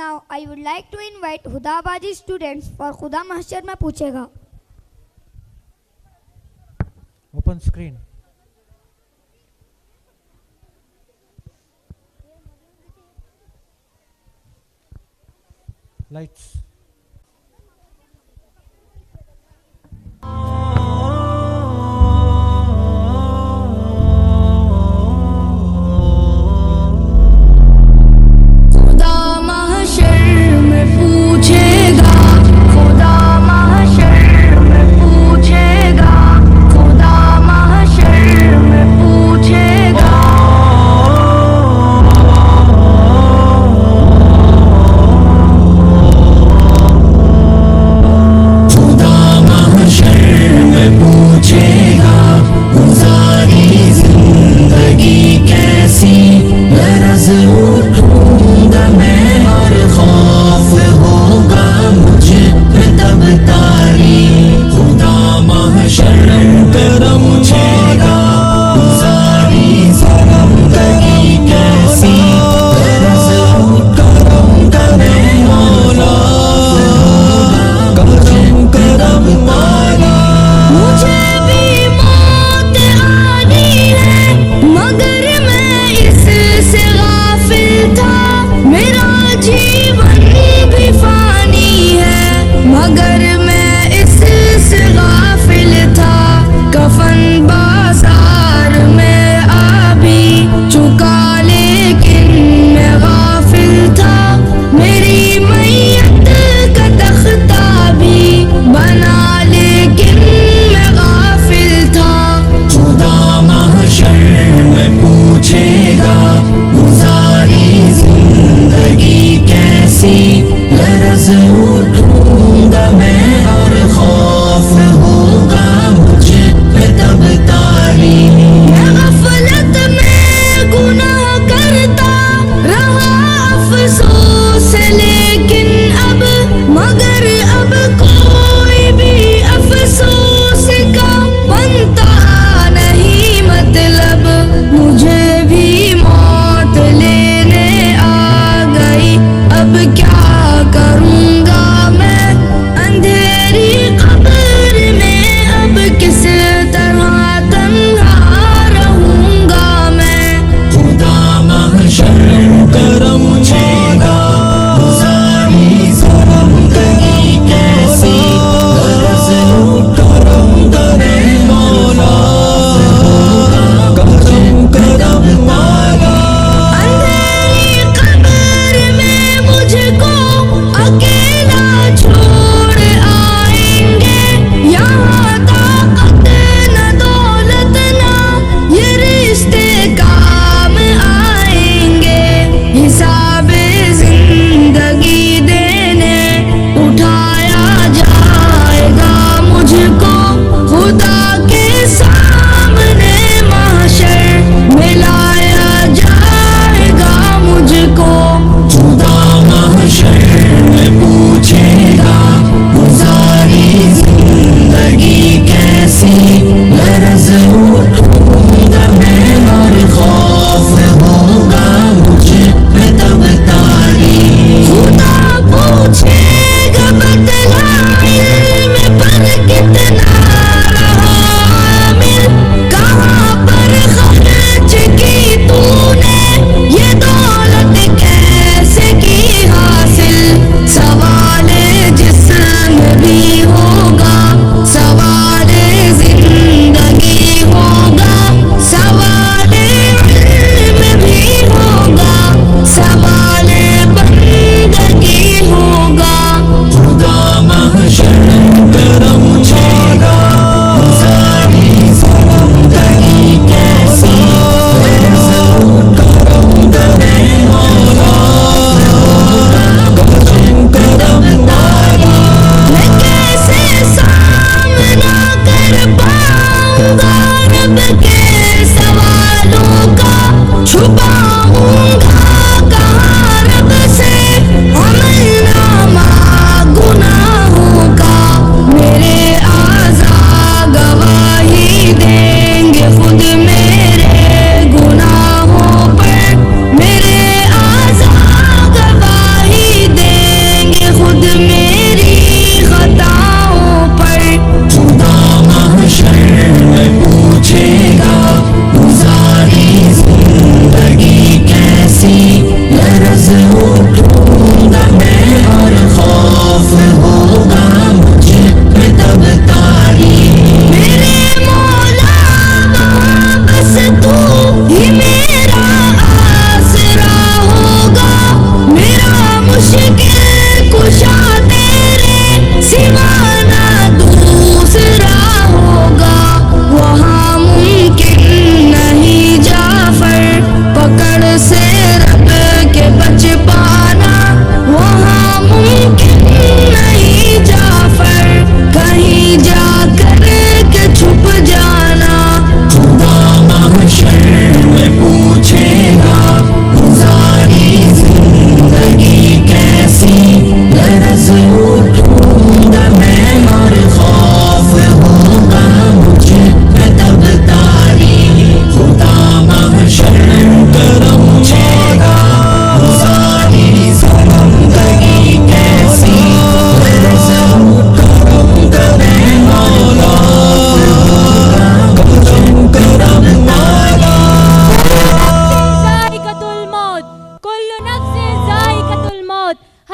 Now I would like to invite Hudabaji students for Khuda Mahshar में पूछेगा. Open screen. Lights. अब क्या करूँगा मैं अंधेरे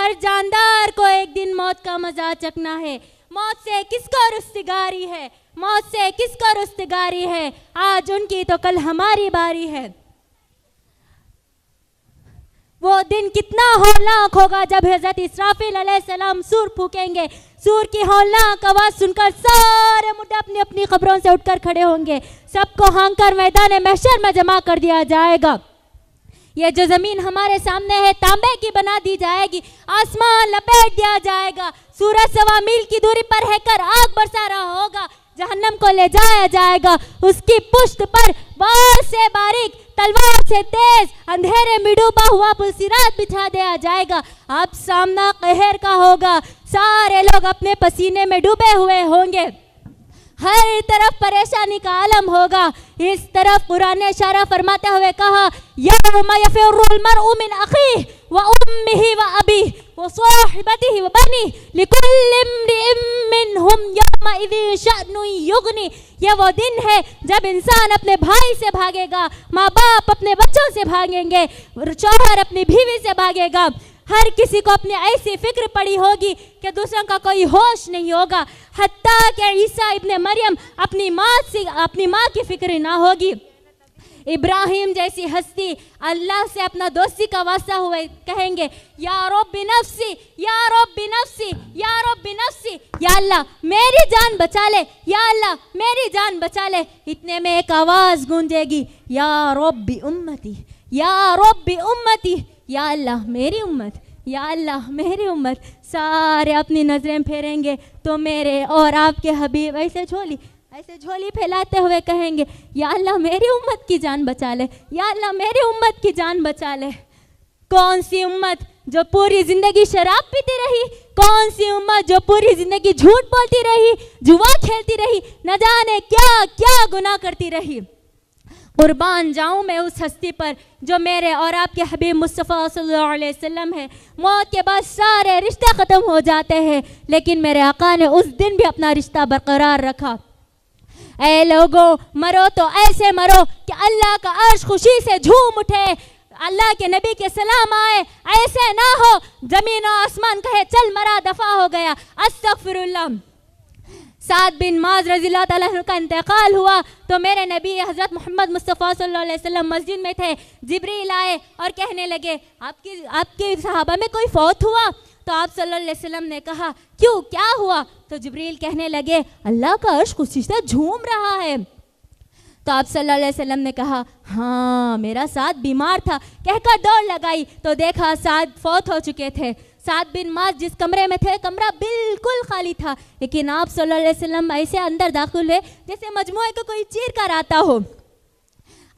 हर जानदार को एक दिन मौत का मजा चखना है। मौत से किसको रुस्तगारी है, मौत से किसको रुस्तगारी है, आज उनकी तो कल हमारी बारी है। वो दिन कितना हौलनाक होगा जब हजरत इसराफिल अलैहिस्सलाम सूर फूकेंगे। सूर की हौलनाक आवाज सुनकर सारे मुर्दे अपनी अपनी कब्रों से उठकर खड़े होंगे। सबको हांकर मैदान महशर में जमा कर दिया जाएगा। ये जो जमीन हमारे सामने है तांबे की बना दी जाएगी, आसमान लपेट दिया जाएगा, सूरज 1.25 मील की दूरी पर रहकर आग बरसा रहा होगा, जहन्नम को ले जाया जाएगा। उसकी पुश्त पर बार से बारीक तलवार से तेज अंधेरे में डूबा हुआ पुलसिरात बिछा दिया जाएगा। अब सामना कहर का होगा, सारे लोग अपने पसीने में डूबे हुए होंगे, हर तरफ परेशानी का आलम होगा। इस तरफ कुरान ने इशारा फरमाते हुए कहा, यौम यफिरुल मरउ मिन अखीह व उम्मिही व अबीह व साहिबतिही व बनीह लिकुल्लि इम्रिइम मिनहुम यौमा इज़िन शअनुन युगनी। ये वो दिन है जब इंसान अपने भाई से भागेगा, माँ बाप अपने बच्चों से भागेंगे, शौहर अपनी बीवी से भागेगा। हर किसी को अपनी ऐसी फिक्र पड़ी होगी कि दूसरों का कोई होश नहीं होगा। हत्ता कि ईसा इब्ने मरियम अपनी माँ की फिक्र ना होगी। इब्राहिम जैसी हस्ती अल्लाह से अपना दोस्ती का वास्ता हुए कहेंगे, या रब्बी नफ्सी या रब्बी नफ्सी या रब्बी नफ्सी, या अल्लाह मेरी जान बचा ले, या अल्लाह मेरी जान बचा ले। इतने में एक आवाज़ गूंजेगी, या रब्बी उम्मती या रब्बी उम्मती, या अल्लाह मेरी उम्मत, या अल्लाह मेरी उम्मत। सारे अपनी नज़रें फेरेंगे तो मेरे और आपके हबीब ऐसे झोली फैलाते हुए कहेंगे, या अल्लाह मेरी उम्मत की जान बचा ले, या अल्लाह मेरी उम्मत की जान बचा ले। कौन सी उम्मत जो पूरी ज़िंदगी शराब पीती रही, कौन सी उम्मत जो पूरी ज़िंदगी झूठ बोलती रही, जुआ खेलती रही, न जाने क्या क्या गुनाह करती रही। कुर्बान जाऊं मैं उस हस्ती पर जो मेरे और आपके हबीब मुस्तफ़ा सल्लल्लाहु अलैहि वसल्लम है। मौत के बाद सारे रिश्ते ख़त्म हो जाते हैं, लेकिन मेरे आका ने उस दिन भी अपना रिश्ता बरकरार रखा। ऐ लोगों, मरो तो ऐसे मरो कि अल्लाह का अर्श खुशी से झूम उठे, अल्लाह के नबी के सलाम आए। ऐसे ना हो जमीन और आसमान कहे चल मरा दफा हो गया। अस्तगफिरुल्लाह। साद बिन माज रज़ियल्लाहु ताला अन्हु का इंतकाल हुआ तो मेरे नबी हज़रत मोहम्मद मुस्तफ़ा सल्लल्लाहु अलैहि वसल्लम मस्जिद में थे। जिब्रील आए और कहने लगे, आपके सहाबा में कोई फौत हुआ? तो आप सल्लल्लाहु अलैहि वसल्लम ने कहा, क्यों क्या हुआ? तो जिब्रील कहने लगे, अल्लाह का अर्श खुशी से झूम रहा है। तो आप सल्लल्लाहु अलैहि वसल्लम ने कहा, हाँ मेरा साद बीमार था। कहकर दौड़ लगाई तो देखा साद फौत हो चुके थे। साद बिन माज जिस कमरे में थे, कमरा बिल्कुल खाली था, लेकिन आप सल्लल्लाहु अलैहि वसल्लम ऐसे अंदर दाखिल हुए जैसे मजमुए को कोई चीर कर आता हो।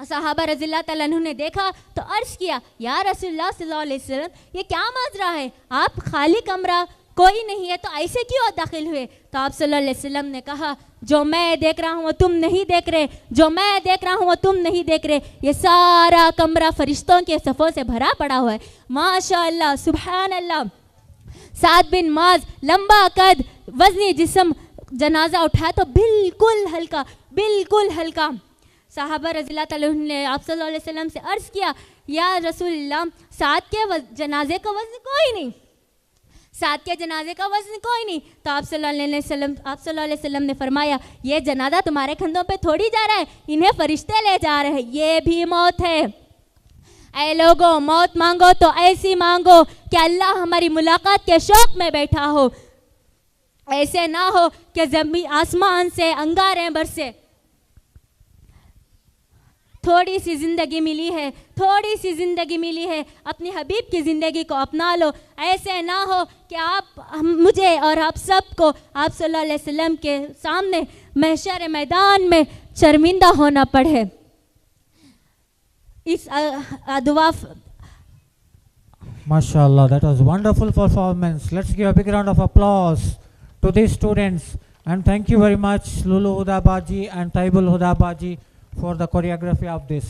सहाबा रज़ियल्लाहु ताला अन्हु ने देखा तो अर्ज किया, या रसूलुल्लाह सल्लल्लाहु अलैहि वसल्लम, ये क्या माजरा है? आप खाली कमरा कोई नहीं है तो ऐसे क्यों दाखिल हुए? तो आप सल्लल्लाहु अलैहि वसल्लम ने कहा, जो मैं देख रहा हूँ वो तुम नहीं देख रहे, जो मैं देख रहा हूँ वो तुम नहीं देख रहे। ये सारा कमरा फरिश्तों के सफ़ों से भरा पड़ा हुआ है। माशाअल्लाह, सुभान अल्लाह। साद बिन माज लंबा कद, वजनी जिस्म, जनाजा उठाया तो बिल्कुल हल्का, बिल्कुल हल्का। साहबा रज़ियल्लाहु ताला अन्हु ने आप सल्लल्लाहु अलैहि वसल्लम से अर्ज़ किया, या रसूलल्लाह, साद के जनाजे का वज़न कोई नहीं, साद के जनाजे का वज़न कोई नहीं। तो आप सल्लल्लाहु अलैहि वसल्लम ने फरमाया, ये जनाजा तुम्हारे कंधों पे थोड़ी जा रहा है, इन्हें फरिश्ते ले जा रहे हैं, ये भी मौत है। ऐ लोगों, मौत मांगो तो ऐसी मांगो कि अल्लाह हमारी मुलाकात के शौक में बैठा हो। ऐसे ना हो कि जमीन आसमान से अंगारें बरसे। थोड़ी सी ज़िंदगी मिली है, थोड़ी सी ज़िंदगी मिली है, अपनी हबीब की ज़िंदगी को अपना लो। ऐसे ना हो कि मुझे और आप सबको आप सल्लल्लाहु अलैहि वसल्लम के सामने महशर मैदान में शर्मिंदा होना पड़े। इस दुआ। MashaAllah, that was wonderful performance. Let's give a big round of applause to these students. And thank you very much, Lulu Huda Baji and Taibul Huda Baji, for the choreography of this.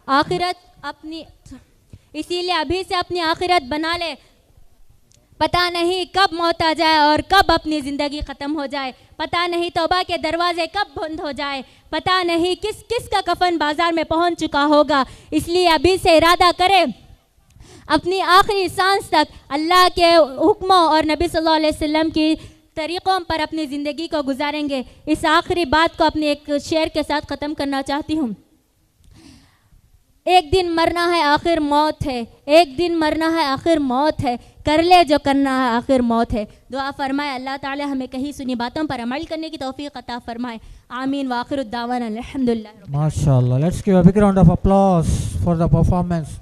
आखिरत अपनी, इसीलिए अभी से अपनी आखिरत बना ले। पता नहीं कब मौत आ जाए और कब अपनी ज़िंदगी ख़त्म हो जाए। पता नहीं तौबा के दरवाजे कब बंद हो जाए। पता नहीं किस किस का कफन बाज़ार में पहुंच चुका होगा। इसलिए अभी से इरादा करें, अपनी आखिरी सांस तक अल्लाह के हुक्मों और नबी सल्लल्लाहु अलैहि वसल्लम की तरीक़ों पर अपनी ज़िंदगी को गुजारेंगे। इस आखिरी बात को अपने एक शेर के साथ ख़त्म करना चाहती हूँ। एक दिन मरना है आखिर मौत है, एक दिन मरना है आखिर मौत है, कर ले जो करना है आखिर मौत है। दुआ फरमाए अल्लाह ताला हमें कही सुनी बातों पर अमल करने की तौफीक अता फरमाए। आमीन व आखिरुद्दावाना अल्हम्दुलिल्लाह। MashaAllah. Let's give a big round of applause for the performance.